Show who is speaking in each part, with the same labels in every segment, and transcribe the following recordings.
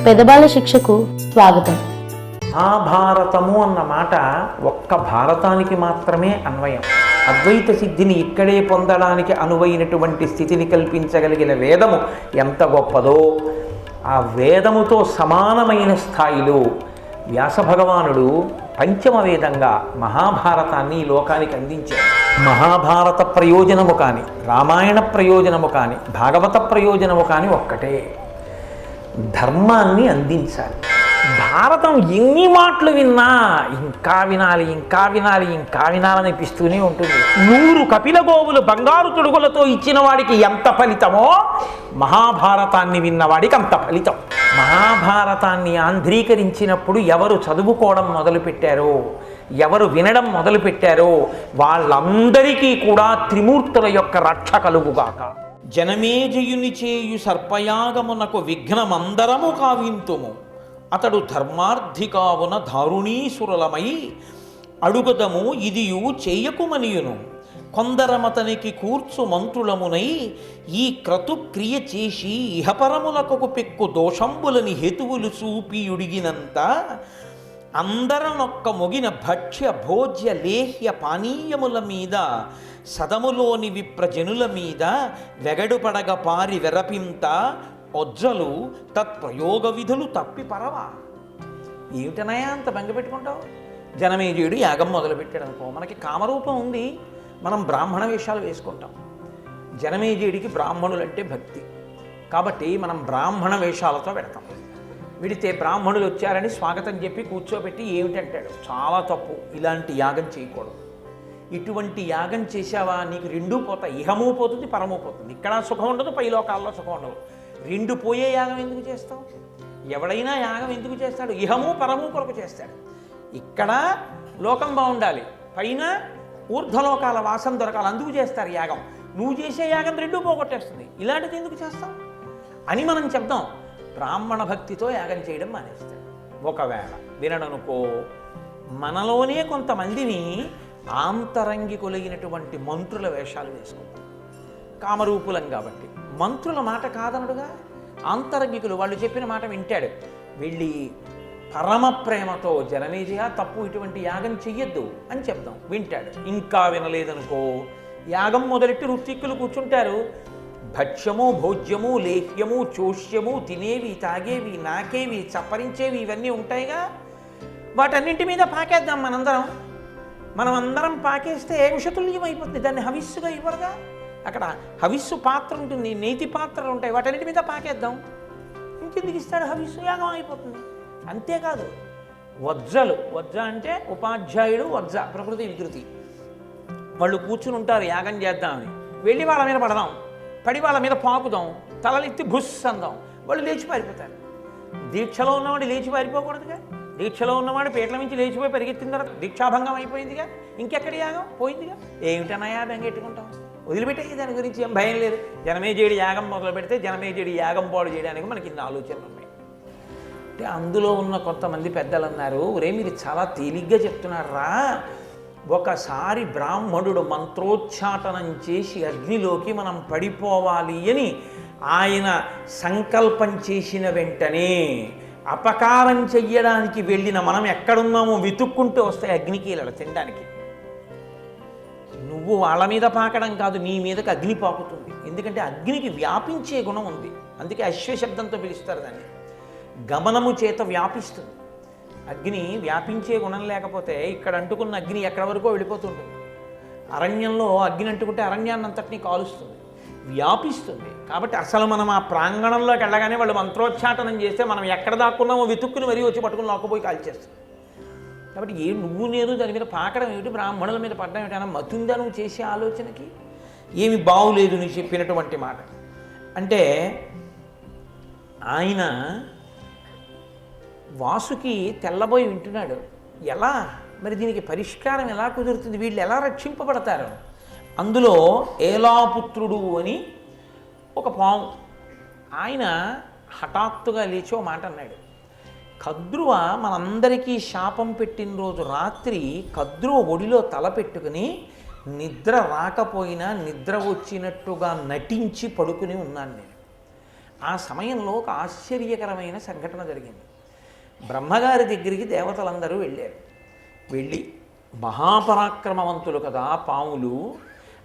Speaker 1: పెదబాల శిక్షకు స్వాగతం.
Speaker 2: మహాభారతము అన్న మాట ఒక్క భారతానికి మాత్రమే అన్వయం. అద్వైత సిద్ధిని ఇక్కడే పొందడానికి అనువైనటువంటి స్థితిని కల్పించగలిగిన వేదము ఎంత గొప్పదో, ఆ వేదముతో సమానమైన స్థాయిలో వ్యాస భగవానుడు పంచమ వేదంగా మహాభారతాన్ని ఈ లోకానికి అందించారు. మహాభారత ప్రయోజనము కానీ, రామాయణ ప్రయోజనము కానీ, భాగవత ప్రయోజనము కానీ ఒక్కటే, ధర్మాన్ని అందించాలి. భారతం ఎన్ని మాటలు విన్నా ఇంకా వినాలి, ఇంకా వినాలి, ఇంకా వినాలనిపిస్తూనే ఉంటుంది. 100 కపిల గోవులు బంగారు తొడుగులతో ఇచ్చిన వాడికి ఎంత ఫలితమో మహాభారతాన్ని విన్నవాడికి అంత ఫలితం. మహాభారతాన్ని ఆంధ్రీకరించినప్పుడు ఎవరు చదువుకోవడం మొదలుపెట్టారో, ఎవరు వినడం మొదలుపెట్టారో వాళ్ళందరికీ కూడా త్రిమూర్తుల యొక్క రక్ష కలుగుగాక. జనమేజయుని చేయు సర్పయాగమునకు విఘ్నమందరము కావింతుము, అతడు ధర్మార్థికావున దారుణీసురలమై అడుగదము ఇదియు చేయకుమనియును, కొందరమతనికి కూర్చు మంత్రులమునై ఈ క్రతుక్రియ చేసి ఇహపరములకు పెక్కు దోషంబులని హేతువులు చూపియుడిగినంత, అందరనొక్క మొగిన భక్ష్య భోజ్య లేహ్య పానీయముల మీద సదములోని విప్రజనుల మీద వెగడుపడగ పారి వెరపింత ఒజ్జలు తత్ప్రయోగ విధులు తప్పి పరవా. ఏమిటనయా అంత బెంగ పెట్టుకుంటావు? జనమేజయుడు యాగం మొదలుపెట్టాడు అనుకో, మనకి కామరూపం ఉంది, మనం బ్రాహ్మణ వేషాలు వేసుకుంటాం. జనమేజయుడికి బ్రాహ్మణులంటే భక్తి కాబట్టి మనం బ్రాహ్మణ వేషాలతో పెడతాం. విడితే బ్రాహ్మణులు వచ్చారని స్వాగతం చెప్పి కూర్చోబెట్టి ఏమిటంటాడు, చాలా తప్పు, ఇలాంటి యాగం చేయకూడదు. ఇటువంటి యాగం చేశావా నీకు రెండూ పోతాయి, ఇహము పోతుంది, పరము పోతుంది. ఇక్కడ సుఖం ఉండదు, పైలోకాల్లో సుఖం ఉండదు. రెండు పోయే యాగం ఎందుకు చేస్తావు? ఎవడైనా యాగం ఎందుకు చేస్తాడు? ఇహము పరము కొరకు చేస్తాడు. ఇక్కడ లోకం బాగుండాలి, పైన ఊర్ధ్వలోకాల వాసం దొరకాలి, అందుకు చేస్తారు యాగం. నువ్వు చేసే యాగం రెండూ పోగొట్టేస్తుంది, ఇలాంటిది ఎందుకు చేస్తావు అని మనం చెప్తాం. బ్రాహ్మణ భక్తితో యాగం చేయడం మానేస్తాడు. ఒకవేళ వినడనుకో, మనలోనే కొంతమందిని ఆంతరంగికులైనటువంటి మంత్రుల వేషాలు వేసుకుంటాం. కామరూపులం కాబట్టి మంత్రుల మాట కాదనడుగా, ఆంతరంగికులు వాళ్ళు చెప్పిన మాట వింటాడు. వెళ్ళి పరమ ప్రేమతో జనమేజయ తప్పు, ఇటువంటి యాగం చెయ్యొద్దు అని చెప్దాం, వింటాడు. ఇంకా వినలేదనుకో, యాగం మొదలెట్టి ఋత్విక్కులు కూర్చుంటారు. భక్ష్యము భోజ్యము లేహ్యము చోష్యము, తినేవి తాగేవి నాకేవి చప్పరించేవి ఇవన్నీ ఉంటాయిగా, వాటన్నింటి మీద పాకేద్దాం మనందరం. మనం అందరం పాకేస్తే విషతుల్యం అయిపోతుంది, దాన్ని హవిస్సుగా ఇవ్వరుగా. అక్కడ హవిస్సు పాత్ర ఉంటుంది, నేతి పాత్రలు ఉంటాయి, వాటన్నిటి మీద పాకేద్దాం. ఇంకెందుకు ఇస్తాడు హవిస్సు, యాగం అయిపోతుంది. అంతేకాదు వజ్జలు, వజ్జ అంటే ఉపాధ్యాయుడు, వజ్జ ప్రకృతి వికృతి, వాళ్ళు కూర్చుని ఉంటారు యాగం చేద్దామని. వెళ్ళి వాళ్ళ మీద పడదాం, పడి వాళ్ళ మీద పాకుదాం, తలలెత్తి బుస్ అందాం, వాళ్ళు లేచి పారిపోతారు. దీక్షలో ఉన్నవాడు లేచి పారిపోకూడదుగా. దీక్షలో ఉన్నవాడు పీటల నుంచి లేచిపోయి పరిగెత్తిన తర్వాత దీక్షాభంగం అయిపోయిందిగా, ఇంకెక్కడి యాగం పోయిందిగా. ఏమిటనయా బెంగెట్టుకుంటాం, వదిలిపెట్టే, దాని గురించి ఏం భయం లేదు. జనమేజయుడి యాగం మొదలు పెడితే జనమేజయుడి యాగం పాడు చేయడానికి మనకి ఇన్ని ఆలోచనలు ఉన్నాయి. అంటే అందులో ఉన్న కొంతమంది పెద్దలు అన్నారు, ఒరే మీరు చాలా తేలిగ్గా చెప్తున్నారా, ఒకసారి బ్రాహ్మణుడు మంత్రోచ్చాటనం చేసి అగ్నిలోకి మనం పడిపోవాలి అని ఆయన సంకల్పం చేసిన వెంటనే అపకారం చెయ్యడానికి వెళ్ళిన మనం ఎక్కడున్నామో వెతుక్కుంటూ వస్తాయి అగ్నికీలలు తినడానికి. నువ్వు వాళ్ళ మీద పాకడం కాదు, నీ మీదకి అగ్ని పాకుతుంది. ఎందుకంటే అగ్నికి వ్యాపించే గుణం ఉంది, అందుకే అశ్వశబ్దంతో పిలుస్తారు దాన్ని. గమనము చేత వ్యాపిస్తుంది అగ్ని. వ్యాపించే గుణం లేకపోతే ఇక్కడ అంటుకున్న అగ్ని ఎక్కడి వరకు వెళ్ళిపోతుంటుంది. అరణ్యంలో అగ్ని అంటుకుంటే అరణ్యాన్ని అంతటినీ కాలుస్తుంది, వ్యాపిస్తుంది. కాబట్టి అసలు మనం ఆ ప్రాంగణంలోకి వెళ్ళగానే వాళ్ళు మంత్రోచ్చాటనం చేస్తే మనం ఎక్కడ దాక్కున్నామో వెతుక్కుని మరీ వచ్చి పట్టుకుని లోకపోయి కాల్చేస్తాం. కాబట్టి నువ్వు నేను దాని మీద పాకడం ఏమిటి, బ్రాహ్మణుల మీద పడడం ఏమిటన్నా మతుందా నువ్వు చేసే ఆలోచనకి? ఏమి బాగులేదు నువ్వు చెప్పినటువంటి మాట. అంటే ఆయన వాసుకి తెల్లబోయి వింటున్నాడు. ఎలా మరి దీనికి పరిష్కారం ఎలా కుదురుతుంది, వీళ్ళు ఎలా రక్షింపబడతారు? అందులో ఏలాపుత్రుడు అని ఒక పాము, ఆయన హఠాత్తుగా లేచి ఓ మాట అన్నాడు. కద్రువ మనందరికీ శాపం పెట్టిన రోజు రాత్రి కద్రువ ఒడిలో తల పెట్టుకుని నిద్ర రాకపోయినా నిద్ర వచ్చినట్టుగా నటించి పడుకుని ఉన్నాను నేను. ఆ సమయంలో ఒక ఆశ్చర్యకరమైన సంఘటన జరిగింది. బ్రహ్మగారి దగ్గరికి దేవతలందరూ వెళ్ళారు. వెళ్ళి మహాపరాక్రమవంతులు కదా పాములు,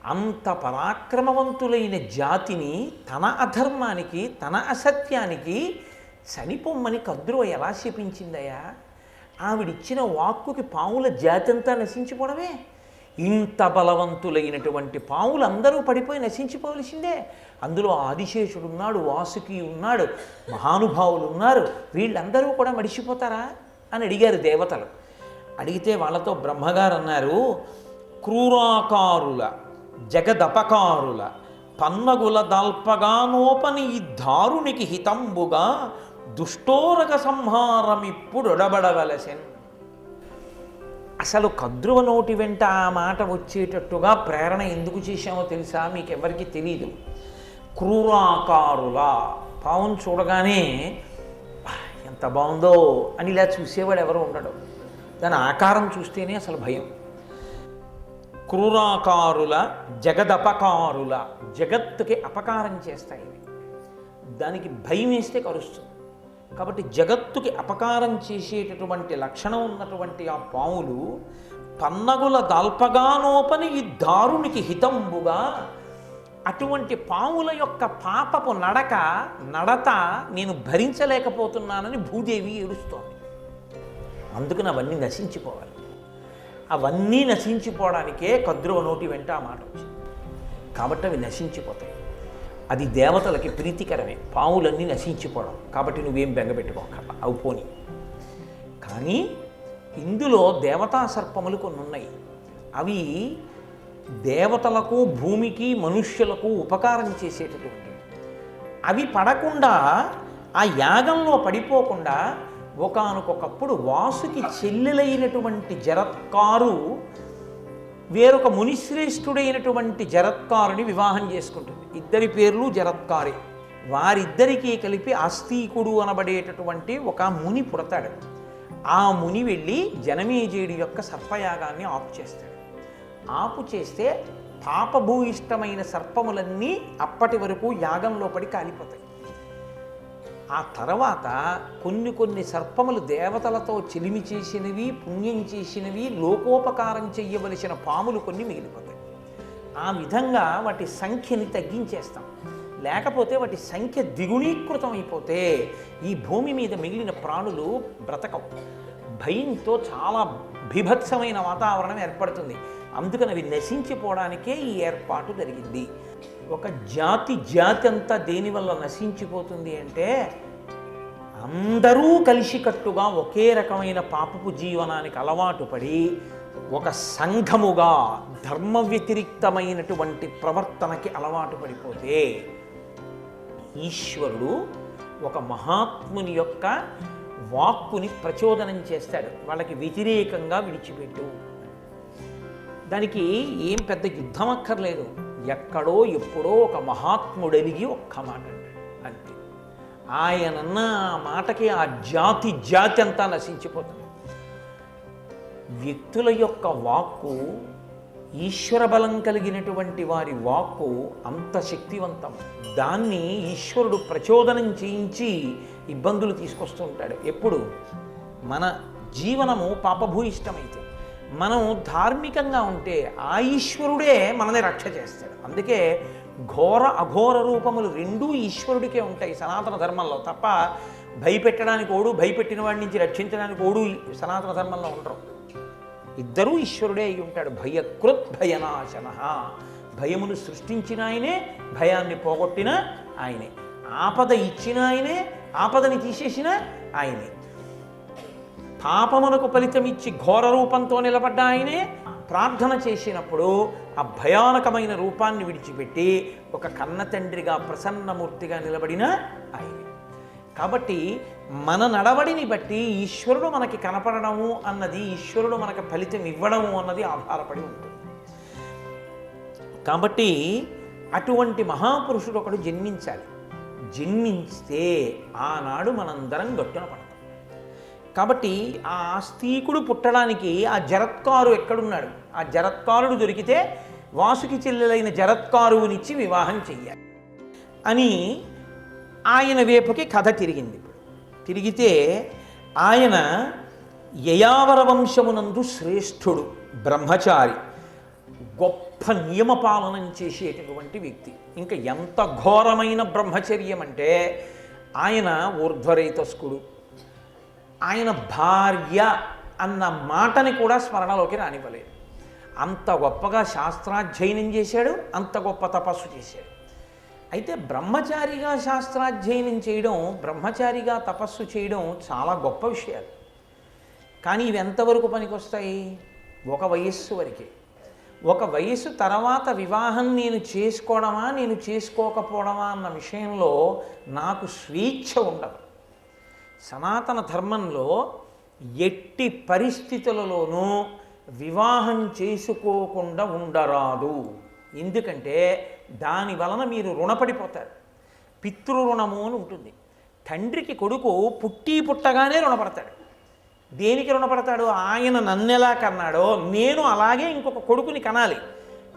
Speaker 2: అంత పరాక్రమవంతులైన జాతిని తన అధర్మానికి తన అసత్యానికి చనిపోమ్మని కద్రువ ఎలా శపించిందయ్యా? ఆవిడిచ్చిన వాక్కుకి పాముల జాతి అంతా నశించిపోవడమే. ఇంత బలవంతులైనటువంటి పాములందరూ పడిపోయి నశించిపోవలసిందే. అందులో ఆదిశేషుడు ఉన్నాడు, వాసుకి ఉన్నాడు, మహానుభావులు ఉన్నారు. వీళ్ళందరూ కూడా మడిసిపోతారా అని అడిగారు దేవతలు. అడిగితే వాళ్ళతో బ్రహ్మగారు అన్నారు, క్రూరాకారుల జగదపకారుల పన్నగుల దల్పగానోపని ఈ దారునికి హితంబుగా దుష్టోరగ సంహారమిప్పుడొడబడవలసెన్. అసలు కద్రువ నోటి వెంట ఆ మాట వచ్చేటట్టుగా ప్రేరణ ఎందుకు చేశామో తెలుసా? మీకెవరికి తెలీదు. క్రూరాకారుల పావును చూడగానే ఎంత బాగుందో అని ఇలా చూసేవాడు ఎవరు ఉండడు. దాని ఆకారం చూస్తేనే అసలు భయం. క్రూరాకారుల జగదపకారుల, జగత్తుకి అపకారం చేస్తాయి ఇవి. దానికి భయం వేస్తే కరుస్తుంది. కాబట్టి జగత్తుకి అపకారం చేసేటటువంటి లక్షణం ఉన్నటువంటి ఆ పాములు పన్నగుల దల్పగానోపని ఈ దారునికి హితంబుగా, అటువంటి పాముల యొక్క పాపపు నడత నేను భరించలేకపోతున్నానని భూదేవి ఏడుస్తోంది. అందుకని అవన్నీ నశించిపోవాలి. అవన్నీ నశించిపోవడానికే కద్రువ నోటి వెంట ఆ మాట వచ్చింది. కాబట్టి అవి నశించిపోతాయి. అది దేవతలకి ప్రీతికరమే, పాములన్నీ నశించిపోవడం. కాబట్టి నువ్వేం బెంగపెట్టుకోకర్లా, అవి పోని. కానీ ఇందులో దేవతా సర్పములు కొన్ని ఉన్నాయి. అవి దేవతలకు, భూమికి, మనుష్యులకు ఉపకారం చేసేటటువంటివి. అవి పడకుండా, ఆ యాగంలో పడిపోకుండా ఒకానొకప్పుడు వాసుకి చెల్లెలైనటువంటి జరత్కారు వేరొక మునిశ్రేష్ఠుడైనటువంటి జరత్కారుని వివాహం చేసుకుంటుంది. ఇద్దరి పేర్లు జరత్కారే. వారిద్దరికీ కలిపి ఆస్తికుడు అనబడేటటువంటి ఒక ముని పుడతాడు. ఆ ముని వెళ్ళి జనమేజయుడి యొక్క సర్పయాగాన్ని ఆపు చేస్తాడు. ఆపు చేస్తే పాపభూయిష్టమైన సర్పములన్నీ అప్పటి వరకు యాగంలో పడి కాలిపోతాయి. ఆ తర్వాత కొన్ని సర్పములు దేవతలతో చెలిమి చేసినవి, పుణ్యం చేసినవి, లోకోపకారం చెయ్యవలసిన పాములు కొన్ని మిగిలిపోతాయి. ఆ విధంగా వాటి సంఖ్యని తగ్గించేస్తాం. లేకపోతే వాటి సంఖ్య ద్విగుణీకృతం అయిపోతే ఈ భూమి మీద మిగిలిన ప్రాణులు బ్రతకవు. భయంతో చాలా బీభత్సమైన వాతావరణం ఏర్పడుతుంది. అందుకని అవి నశించిపోవడానికే ఈ ఏర్పాటు జరిగింది. ఒక జాతి అంతా దేనివల్ల నశించిపోతుంది అంటే, అందరూ కలిసికట్టుగా ఒకే రకమైన పాపపు జీవనానికి అలవాటు పడి ఒక సంఘముగా ధర్మ వ్యతిరిక్తమైనటువంటి ప్రవర్తనకి అలవాటు పడిపోతే ఈశ్వరుడు ఒక మహాత్ముని యొక్క వాక్కుని ప్రచోదనం చేస్తాడు. వాళ్ళకి వ్యతిరేకంగా విడిచిపెట్టు. దానికి ఏం పెద్ద యుద్ధం అక్కర్లేదు. ఎక్కడో ఎప్పుడో ఒక మహాత్ముడలిగి ఒక్క మాట అంటాడు అంతే. ఆయనన్న ఆ మాటకి ఆ జాతి అంతా నశించిపోతుంది. వ్యక్తుల యొక్క వాక్కు, ఈశ్వర బలం కలిగినటువంటి వారి వాక్కు అంత శక్తివంతం. దాన్ని ఈశ్వరుడు ప్రచోదనం చేయించి ఇబ్బందులు తీసుకొస్తూ ఉంటాడు. ఎప్పుడు మన జీవనము పాపభూయిష్టమైతే, మనం ధార్మికంగా ఉంటే ఆ ఈశ్వరుడే మనల్ని రక్ష చేస్తాడు. అందుకే ఘోర అఘోర రూపములు రెండూ ఈశ్వరుడికే ఉంటాయి సనాతన ధర్మంలో. తప్ప భయపెట్టడానికి ఓడు, భయపెట్టిన వాడి నుంచి రక్షించడానికి ఓడు సనాతన ధర్మంలో ఉండరు. ఇద్దరూ ఈశ్వరుడే అయి ఉంటాడు. భయకృత్ భయనాశన. భయమును సృష్టించిన ఆయనే, భయాన్ని పోగొట్టిన ఆయనే. ఆపద ఇచ్చిన ఆయనే, ఆపదని తీసేసిన ఆయనే. పాపమునకు ఫలితమిచ్చి ఘోర రూపంతో నిలబడ్డ ఆయనే. ప్రార్థన చేసినప్పుడు ఆ భయానకమైన రూపాన్ని విడిచిపెట్టి ఒక కన్న తండ్రిగా ప్రసన్నమూర్తిగా నిలబడిన ఆయనే. కాబట్టి మన నడవడిని బట్టి ఈశ్వరుడు మనకి కనపడము అన్నది, ఈశ్వరుడు మనకు ఫలితం ఇవ్వడము అన్నది ఆధారపడి ఉంటుంది. కాబట్టి అటువంటి మహాపురుషుడు ఒకడు జన్మించాలి. జన్మించితే ఆనాడు మనందరం గట్టున పడతాం. కాబట్టి ఆ ఆస్తికుడు పుట్టడానికి ఆ జరత్కారు ఎక్కడున్నాడు? ఆ జరత్కారుడు దొరికితే వాసుకి చెల్లెలైన జరత్కారువునిచ్చి వివాహం చెయ్యాలి అని ఆయన వైపుకి కథ తిరిగింది. తిరిగితే ఆయన యయావర వంశమునందు శ్రేష్ఠుడు, బ్రహ్మచారి, గొప్ప నియమపాలనం చేసేటటువంటి వ్యక్తి. ఇంకా ఎంత ఘోరమైన బ్రహ్మచర్యం అంటే ఆయన ఊర్ధ్వరేతస్కుడు. ఆయన భార్య అన్న మాటని కూడా స్మరణలోకి రానివ్వలేదు. అంత గొప్పగా శాస్త్రాధ్యయనం చేశాడు, అంత గొప్ప తపస్సు చేశాడు. అయితే బ్రహ్మచారిగా శాస్త్రాధ్యయనం చేయడం, బ్రహ్మచారిగా తపస్సు చేయడం చాలా గొప్ప విషయాలు. కానీ ఇవి ఎంతవరకు పనికొస్తాయి? ఒక వయస్సు వరకే. ఒక వయస్సు తర్వాత వివాహం నేను చేసుకోవడమా నేను చేసుకోకపోవడమా అన్న విషయంలో నాకు స్వేచ్ఛ ఉండదు. సనాతన ధర్మంలో ఎట్టి పరిస్థితులలోనూ వివాహం చేసుకోకుండా ఉండరాదు. ఎందుకంటే దాని వలన మీరు రుణపడిపోతారు. పితృరుణము అని ఉంటుంది. తండ్రికి కొడుకు పుట్టగానే రుణపడతాడు. దేనికి రుణపడతాడు? ఆయన నన్నెలా కన్నాడో నేను అలాగే ఇంకొక కొడుకుని కనాలి.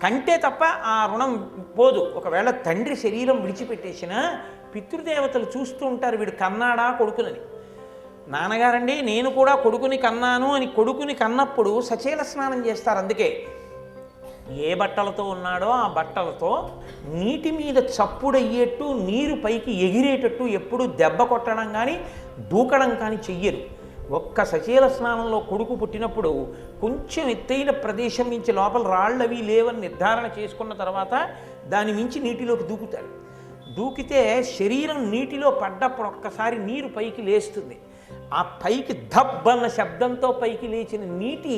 Speaker 2: కంటే తప్ప ఆ రుణం పోదు. ఒకవేళ తండ్రి శరీరం విడిచిపెట్టేసినా పితృదేవతలు చూస్తూ ఉంటారు, వీడు కన్నాడా కొడుకునని. నాన్నగారండి నేను కూడా కొడుకుని కన్నాను అని కొడుకుని కన్నప్పుడు సచేల స్నానం చేస్తారు. అందుకే ఏ బట్టలతో ఉన్నాడో ఆ బట్టలతో నీటి మీద చప్పుడయ్యేట్టు, నీరు పైకి ఎగిరేటట్టు ఎప్పుడు దెబ్బ కొట్టడం కానీ దూకడం కానీ చెయ్యరు. ఒక్క సచేల స్నానంలో కొడుకు పుట్టినప్పుడు కొంచెం ఎత్తైన ప్రదేశం నుంచి లోపల రాళ్ళవి లేవని నిర్ధారణ చేసుకున్న తర్వాత దాని మించి నీటిలోకి దూకుతాడు. దూకితే శరీరం నీటిలో పడ్డప్పుడు ఒక్కసారి నీరు పైకి లేస్తుంది. ఆ పైకి ధబ్ అన్న శబ్దంతో పైకి లేచిన నీటి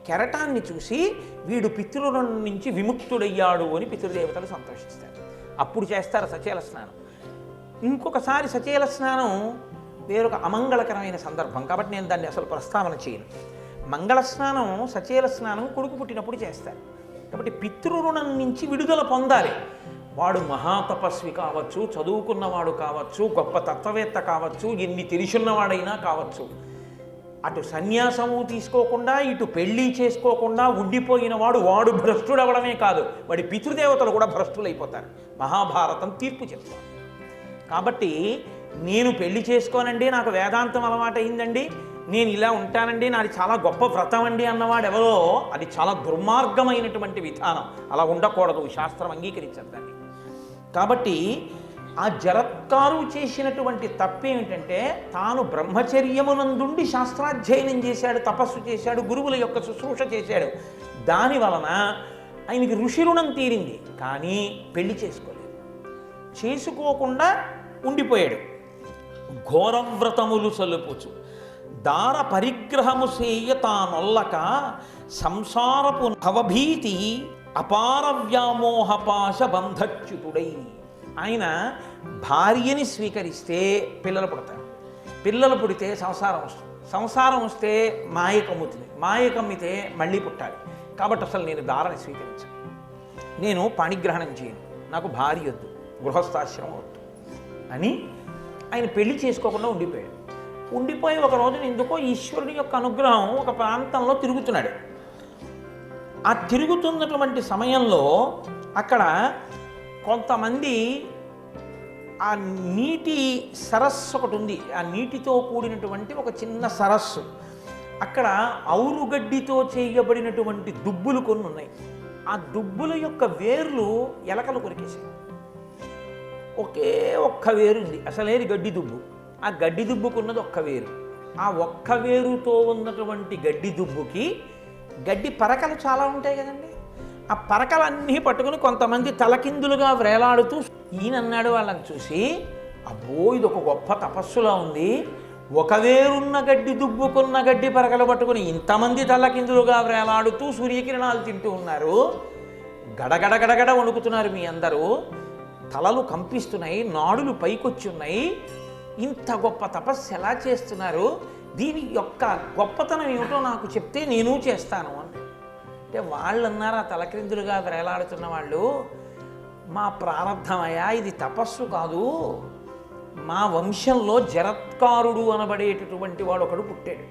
Speaker 2: కెరటాన్ని చూసి వీడు పితృరుణం నుంచి విముక్తుడయ్యాడు అని పితృదేవతలు సంతోషిస్తారు. అప్పుడు చేస్తారు సచేల స్నానం. ఇంకొకసారి సచేల స్నానం వేరొక అమంగళకరమైన సందర్భం కాబట్టి నేను దాన్ని అసలు ప్రస్తావన చేయను. మంగళ స్నానం, సచేల స్నానం కొడుకు పుట్టినప్పుడు చేస్తారు. కాబట్టి పితృరుణం నుంచి విడుదల పొందాలి. వాడు మహాతపస్వి కావచ్చు, చదువుకున్నవాడు కావచ్చు, గొప్ప తత్వవేత్త కావచ్చు, ఎన్ని తెలిసున్నవాడైనా కావచ్చు. అటు సన్యాసము తీసుకోకుండా ఇటు పెళ్ళి చేసుకోకుండా ఉండిపోయిన వాడు భ్రష్టుడవడమే కాదు, వాడి పితృదేవతలు కూడా భ్రష్టులైపోతారు. మహాభారతం తీర్పు చెప్తారు. కాబట్టి నేను పెళ్లి చేసుకోనండి, నాకు వేదాంతం అలవాటైందండి, నేను ఇలా ఉంటానండి, నాది చాలా గొప్ప వ్రతం అండి అన్నవాడు ఎవరో అది చాలా దుర్మార్గమైనటువంటి విధానం. అలా ఉండకూడదు, శాస్త్రం అంగీకరించదు దాన్ని. కాబట్టి ఆ జరత్కారు చేసినటువంటి తప్పేమిటంటే తాను బ్రహ్మచర్యమునందుండి శాస్త్రాధ్యయనం చేశాడు, తపస్సు చేశాడు, గురువుల యొక్క శుశ్రూష చేశాడు. దాని వలన ఆయనకి ఋషి రుణం తీరింది. కానీ పెళ్లి చేసుకోకుండా ఉండిపోయాడు. ఘోరవ్రతములు సలుపుచు దార పరిగ్రహము సేయ తానొల్లక సంసారపు భవభీతి అపార వ్యామోహపాశ బంధచ్యుతుడై. ఆయన భార్యని స్వీకరిస్తే పిల్లలు పుడతారు, పిల్లలు పుడితే సంసారం వస్తుంది, సంసారం వస్తే మాయ కమ్ముతుంది, మాయ కమ్మితే మళ్ళీ పుట్టాలి. కాబట్టి అసలు నేను దారని స్వీకరించాను, నేను పాణిగ్రహణం చేయను, నాకు భార్య వద్దు, గృహస్థాశ్రమం వద్దు అని ఆయన పెళ్లి చేసుకోకుండా ఉండిపోయాడు. ఉండిపోయి ఒక రోజున ఎందుకో ఈశ్వరుని యొక్క అనుగ్రహం ఒక ప్రాంతంలో తిరుగుతున్నాడు. ఆ తిరుగుతున్నటువంటి సమయంలో అక్కడ కొంతమంది ఆ నీటి సరస్సు ఒకటి ఉంది, ఆ నీటితో కూడినటువంటి ఒక చిన్న సరస్సు. అక్కడ ఔరుగడ్డితో చేయబడినటువంటి దుబ్బులు కొన్ని ఉన్నాయి. ఆ దుబ్బుల యొక్క వేర్లు ఎలకలు కొరికేసాయి. ఒకే ఒక్క వేరుంది, అసలేది గడ్డి దుబ్బు. ఆ గడ్డి దుబ్బుకున్నది ఒక్క వేరు. ఆ ఒక్క వేరుతో ఉన్నటువంటి గడ్డి దుబ్బుకి గడ్డి పరకలు చాలా ఉంటాయి కదండి. ఆ పరకలన్నీ పట్టుకుని కొంతమంది తలకిందులుగా వ్రేలాడుతూ ఈయనన్నాడు వాళ్ళని చూసి, అబ్బో ఇది ఒక గొప్ప తపస్సులా ఉంది, ఒక వేరున్న గడ్డి దుబ్బుకున్న గడ్డి పరకలు పట్టుకుని ఇంతమంది తలకిందులుగా వ్రేలాడుతూ సూర్యకిరణాలు తింటూ ఉన్నారు, గడగడగడగడ వణుకుతున్నారు మీ అందరూ, తలలు కంపిస్తున్నాయి, నాడులు పైకొచ్చి ఉన్నాయి, ఇంత గొప్ప తపస్సు ఎలా చేస్తున్నారు, దీని యొక్క గొప్పతనం ఏమిటో నాకు చెప్తే నేను చేస్తాను అని. అంటే వాళ్ళు అన్నారు, ఆ తలక్రిందులుగా వేలాడుతున్న వాళ్ళు, మా ప్రారంధమయ్యా ఇది తపస్సు కాదు, మా వంశంలో జరత్కారుడు అనబడేటటువంటి వాడు ఒకడు పుట్టాడు,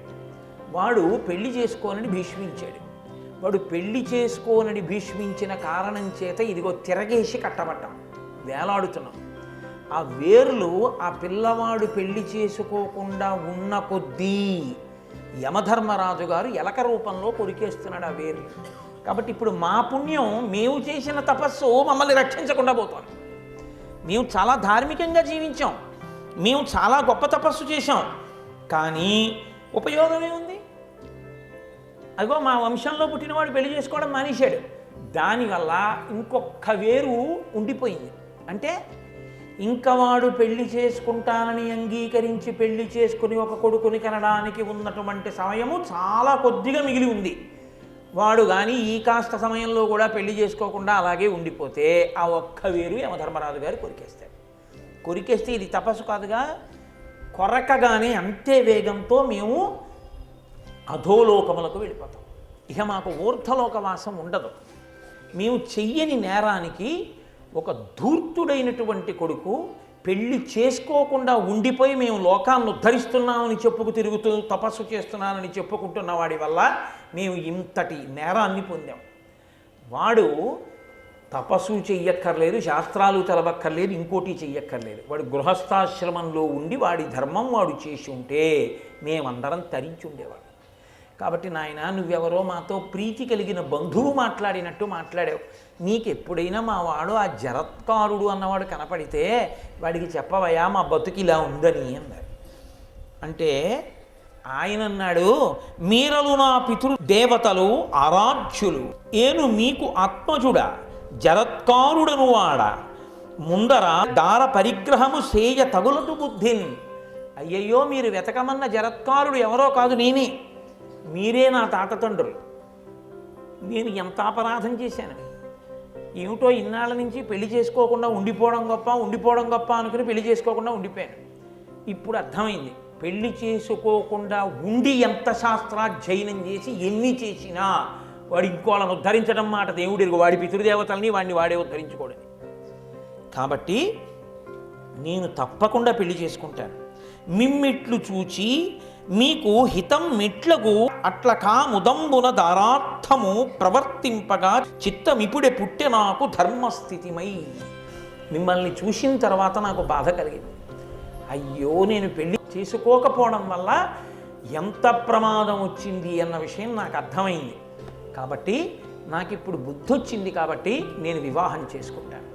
Speaker 2: వాడు పెళ్లి చేసుకోనని భీష్మించాడు, వాడు పెళ్లి చేసుకోనని భీష్మించిన కారణం చేత ఇదిగో తిరగేసి కట్టబడ్డాం, వేలాడుతున్నాం. ఆ వేర్లు ఆ పిల్లవాడు పెళ్లి చేసుకోకుండా ఉన్న కొద్దీ యమధర్మరాజు గారు ఎలక రూపంలో కొరికేస్తున్నాడు ఆ వేర్లు. కాబట్టి ఇప్పుడు మా పుణ్యం, మేము చేసిన తపస్సు మమ్మల్ని రక్షించకుండా పోతుంది. మేము చాలా ధార్మికంగా జీవించాం, మేము చాలా గొప్ప తపస్సు చేశాం, కానీ ఉపయోగమే ఉంది. అదిగో మా వంశంలో పుట్టినవాడు పెళ్లి చేసుకోవడం మానేశాడు, దానివల్ల ఇంకొక వేరు ఉండిపోయింది. అంటే ఇంకా వాడు పెళ్లి చేసుకుంటానని అంగీకరించి పెళ్లి చేసుకుని ఒక కొడుకుని కనడానికి ఉన్నటువంటి సమయము చాలా కొద్దిగా మిగిలి ఉంది. వాడు కానీ ఈ కాస్త సమయంలో కూడా పెళ్లి చేసుకోకుండా అలాగే ఉండిపోతే ఆ ఒక్క వేరు యమధర్మరాజు గారు కొరికేస్తాడు. కొరికేస్తే ఇది తపస్సు కాదుగా, కొరకగానే అంతే వేగంతో మేము అధోలోకములకు వెళ్ళిపోతాం. ఇక మాకు ఊర్ధ్వలోకవాసం ఉండదు. మేము చెయ్యని నేరానికి ఒక ధూర్తుడైనటువంటి కొడుకు పెళ్లి చేసుకోకుండా ఉండిపోయి మేము లోకాన్ని ఉద్ధరిస్తున్నామని తిరుగుతూ తపస్సు చేస్తున్నానని చెప్పుకుంటున్న వాడి వల్ల మేము ఇంతటి నేరాన్ని పొందాం. వాడు తపస్సు చెయ్యక్కర్లేదు, శాస్త్రాలు తెలవక్కర్లేదు, ఇంకోటి చెయ్యక్కర్లేదు. వాడు గృహస్థాశ్రమంలో ఉండి వాడి ధర్మం వాడు చేసి ఉంటే మేమందరం తరించి ఉండేవాడు. కాబట్టి నాయన, నువ్వెవరో మాతో ప్రీతి కలిగిన బంధువు మాట్లాడినట్టు మాట్లాడావు. నీకెప్పుడైనా మా వాడు ఆ జరత్కారుడు అన్నవాడు కనపడితే వాడికి చెప్పవయా మా బతుకి ఇలా ఉందని అన్నారు. అంటే ఆయన అన్నాడు, మీరలు నా పితృ దేవతలు ఆరాధ్యులు, ఏను మీకు ఆత్మజుడ జరత్కారుడను వాడ, ముందర దార పరిగ్రహము సేయ తగులదు బుద్ధిన్. అయ్యయ్యో, మీరు వెతకమన్న జరత్కారుడు ఎవరో కాదు, నేనే. మీరే నా తాతతండ్రులు. నేను ఎంత అపరాధం చేశాను. ఏమిటో ఇన్నాళ్ళ నుంచి పెళ్లి చేసుకోకుండా ఉండిపోవడం గొప్ప అనుకుని పెళ్లి చేసుకోకుండా ఉండిపోయాను. ఇప్పుడు అర్థమైంది, పెళ్లి చేసుకోకుండా ఉండి ఎంత శాస్త్రాధ్యయనం చేసి ఎన్ని చేసినా వాడు ఇంకోళ్ళను ఉద్ధరించడం మాట దేవుడికి, వాడి పితృదేవతల్ని వాడిని వాడే ఉద్ధరించుకోడని. కాబట్టి నేను తప్పకుండా పెళ్లి చేసుకుంటాను. మిమ్మిట్లు చూచి మీకు హితం మెట్లకు అట్ల కాముదంబున దారార్థము ప్రవర్తింపగా చిత్తమిప్పుడే పుట్టె నాకు ధర్మస్థితిమై. మిమ్మల్ని చూసిన తర్వాత నాకు బాధ కలిగింది. అయ్యో, నేను పెళ్లి చేసుకోకపోవడం వల్ల ఎంత ప్రమాదం వచ్చింది అన్న విషయం నాకు అర్థమైంది. కాబట్టి నాకు ఇప్పుడు బుద్ధి వచ్చింది, కాబట్టి నేను వివాహం చేసుకుంటాను.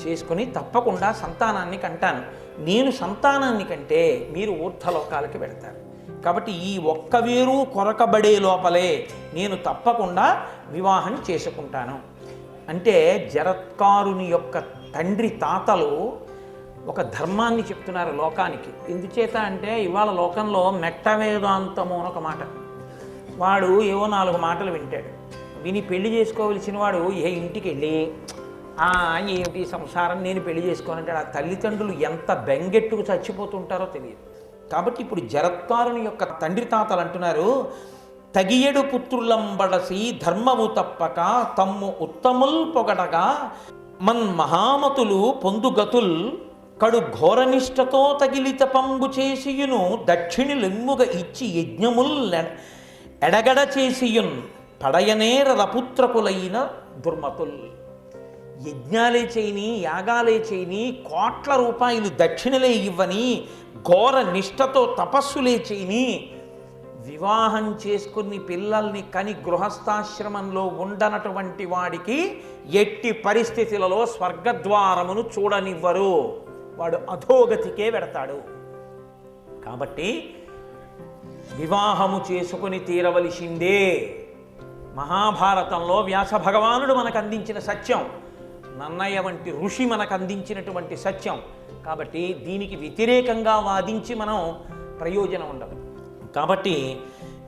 Speaker 2: చేసుకుని తప్పకుండా సంతానాన్ని కంటాను. నేను సంతానాన్ని కంటే మీరు ఊర్ధ్వలోకాలకి వెళతారు. కాబట్టి ఈ ఒక్క వేరు కొరకబడే లోపలే నేను తప్పకుండా వివాహం చేసుకుంటాను. అంటే జరత్కారుని యొక్క తండ్రి తాతలు ఒక ధర్మాన్ని చెప్తున్నారు లోకానికి. ఎందుచేత అంటే ఇవాళ లోకంలో మెట్ట వేదాంతము అని ఒక మాట. వాడు ఏవో 4 మాటలు వింటాడు. విని పెళ్లి చేసుకోవలసిన వాడు ఏ ఇంటికి వెళ్ళి ఏమిటి సంసారం, నేను పెళ్లి చేసుకోనంటాడు. ఆ తల్లిదండ్రులు ఎంత బెంగెట్టుకు చచ్చిపోతుంటారో తెలియదు. కాబట్టి ఇప్పుడు జరత్కారుని యొక్క తండ్రి తాతలు అంటున్నారు, తగియడు పుత్రులంబడసి ధర్మము తప్పక తమ్ము ఉత్తముల్ పొగడగా మన్ మహామతులు పొందుగతుల్ కడు ఘోరనిష్టతో తగిలిత పంబు చేసియును దక్షిణులెమ్ముగా ఇచ్చి యజ్ఞముల్ ఎడగడ చేసియున్ పడయనేర రపుత్రకులైన దుర్మతుల్. యజ్ఞాలే చేయని, యాగాలే చేయని, కోట్ల రూపాయలు దక్షిణలే ఇవ్వని, ఘోర నిష్టతో తపస్సులే చేయని, వివాహం చేసుకుని పిల్లల్ని కని గృహస్థాశ్రమంలో ఉండనటువంటి వాడికి ఎట్టి పరిస్థితులలో స్వర్గద్వారమును చూడనివ్వరు. వాడు అధోగతికే వెడతాడు. కాబట్టి వివాహము చేసుకుని తీరవలసిందే. మహాభారతంలో వ్యాస భగవానుడు మనకు అందించిన సత్యం, నన్నయ్య వంటి ఋషి మనకు అందించినటువంటి సత్యం. కాబట్టి దీనికి వ్యతిరేకంగా వాదించి మనం ప్రయోజనం ఉండదు. కాబట్టి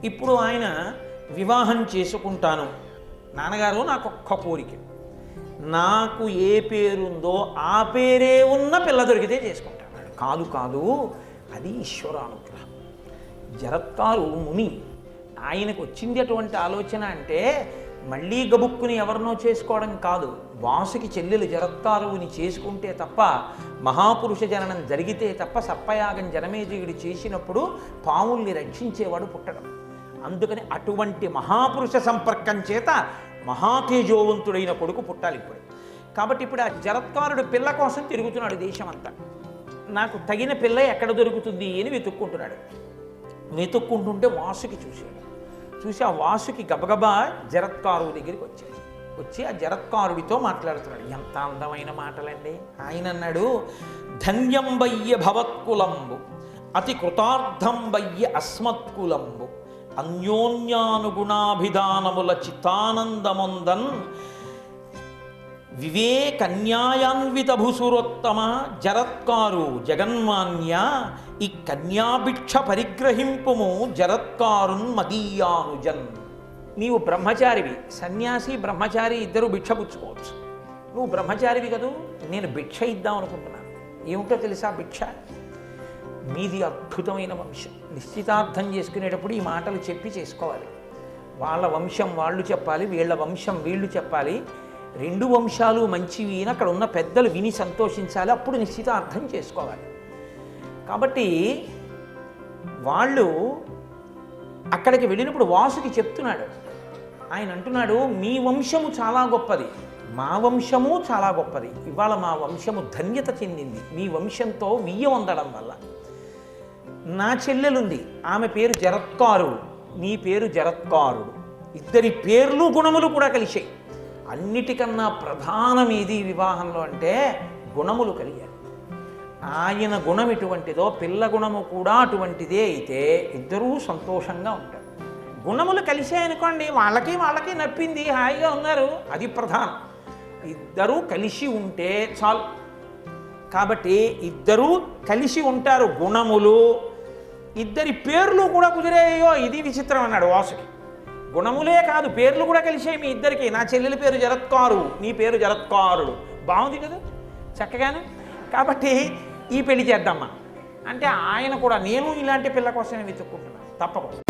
Speaker 2: ఇప్పుడు ఆయన వివాహం చేసుకుంటాను. నాన్నగారు, నాకు ఒక్క కోరిక, నాకు ఏ పేరుందో ఆ పేరే ఉన్న పిల్ల దొరికితే చేసుకుంటాను. కాదు కాదు, అది ఈశ్వరానుగ్రహం. జరత్కారు ముని, ఆయనకు వచ్చింది అటువంటి ఆలోచన. అంటే మళ్ళీ గబుక్కుని ఎవరినో చేసుకోవడం కాదు. వాసుకి చెల్లెలు జరత్కారుని చేసుకుంటే తప్ప, మహాపురుష జననం జరిగితే తప్ప, సర్పయాగం జనమేజయుడు చేసినప్పుడు పాముల్ని రక్షించేవాడు పుట్టడం. అందుకని అటువంటి మహాపురుష సంపర్కం చేత మహాతేజోవంతుడైన కొడుకు పుట్టాలి ఇప్పుడు. కాబట్టి ఇప్పుడు ఆ జరత్కారుడు పిల్ల కోసం తిరుగుతున్నాడు దేశమంతా. నాకు తగిన పిల్ల ఎక్కడ దొరుకుతుంది అని వెతుక్కుంటున్నాడు. వెతుక్కుంటుంటే వాసుకి చూశాడు. చూసి ఆ వాసుకి గబగబా జరత్కారుడి దగ్గరికి వచ్చి ఆ జరత్కారుడితో మాట్లాడుతున్నాడు. ఎంత అందమైన మాటలండి. ఆయన అన్నాడు, ధన్యం వయ్య భవత్కులంబు అతి కృతార్థం వయ్య అస్మత్కులంబు అన్యోన్యానుగుణాభిధానముల చిత్తానందముందన్ వివేకన్యాయాన్విత భూసురోత్తమ జరత్కారు జగన్మాన్య ఈ కన్యాభిక్ష పరిగ్రహింపుము జరత్కారున్ మదీయానుజన్. నీవు బ్రహ్మచారివి, సన్యాసి బ్రహ్మచారి ఇద్దరు భిక్ష పుచ్చుకోవచ్చు. నువ్వు బ్రహ్మచారివి కదూ, నేను భిక్ష ఇద్దాం అనుకుంటున్నాను. ఏమిటో తెలుసా భిక్ష? మీది అద్భుతమైన వంశం. నిశ్చితార్థం చేసుకునేటప్పుడు ఈ మాటలు చెప్పి చేసుకోవాలి. వాళ్ళ వంశం వాళ్ళు చెప్పాలి, వీళ్ళ వంశం వీళ్ళు చెప్పాలి. రెండు వంశాలు మంచివి అని అక్కడ ఉన్న పెద్దలు విని సంతోషించాలి. అప్పుడు నిశ్చితార్థం చేసుకోవాలి. కాబట్టి వాళ్ళు అక్కడికి వెళ్ళినప్పుడు వాసుకి చెప్తున్నాడు. ఆయన అంటున్నాడు, మీ వంశము చాలా గొప్పది, మా వంశము చాలా గొప్పది. ఇవాళ మా వంశము ధన్యత చెందింది మీ వంశంతో వియ్యం అందడం వల్ల. నా చెల్లెలుంది, ఆమె పేరు జరత్కారు, నీ పేరు జరత్కారుడు. ఇద్దరి పేర్లు గుణములు కూడా కలిశాయి. అన్నిటికన్నా ప్రధానమేది వివాహంలో అంటే గుణములు కలిగాయి. ఆయన గుణం ఎటువంటిదో పిల్ల గుణము కూడా అటువంటిదే అయితే ఇద్దరూ సంతోషంగా ఉంటారు. గుణములు కలిసాయనుకోండి, వాళ్ళకి నప్పింది, హాయిగా ఉన్నారు, అది ప్రధానం. ఇద్దరూ కలిసి ఉంటే చాలు. కాబట్టి ఇద్దరూ కలిసి ఉంటారు. గుణములు, ఇద్దరి పేర్లు కూడా కుదిరేయో, ఇది విచిత్రం అన్నాడు వాసుకి. గుణములే కాదు, పేర్లు కూడా కలిసాయి మీ ఇద్దరికి. నా చెల్లెలి పేరు జరత్కారు, నీ పేరు జరత్కారుడు. బాగుంది కదా చక్కగానే. కాబట్టి ఈ పెళ్లి చేద్దామా అంటే ఆయన కూడా, నేను ఇలాంటి పిల్ల కోసమే వెతుక్కుంటున్నాను, తప్పకుండా.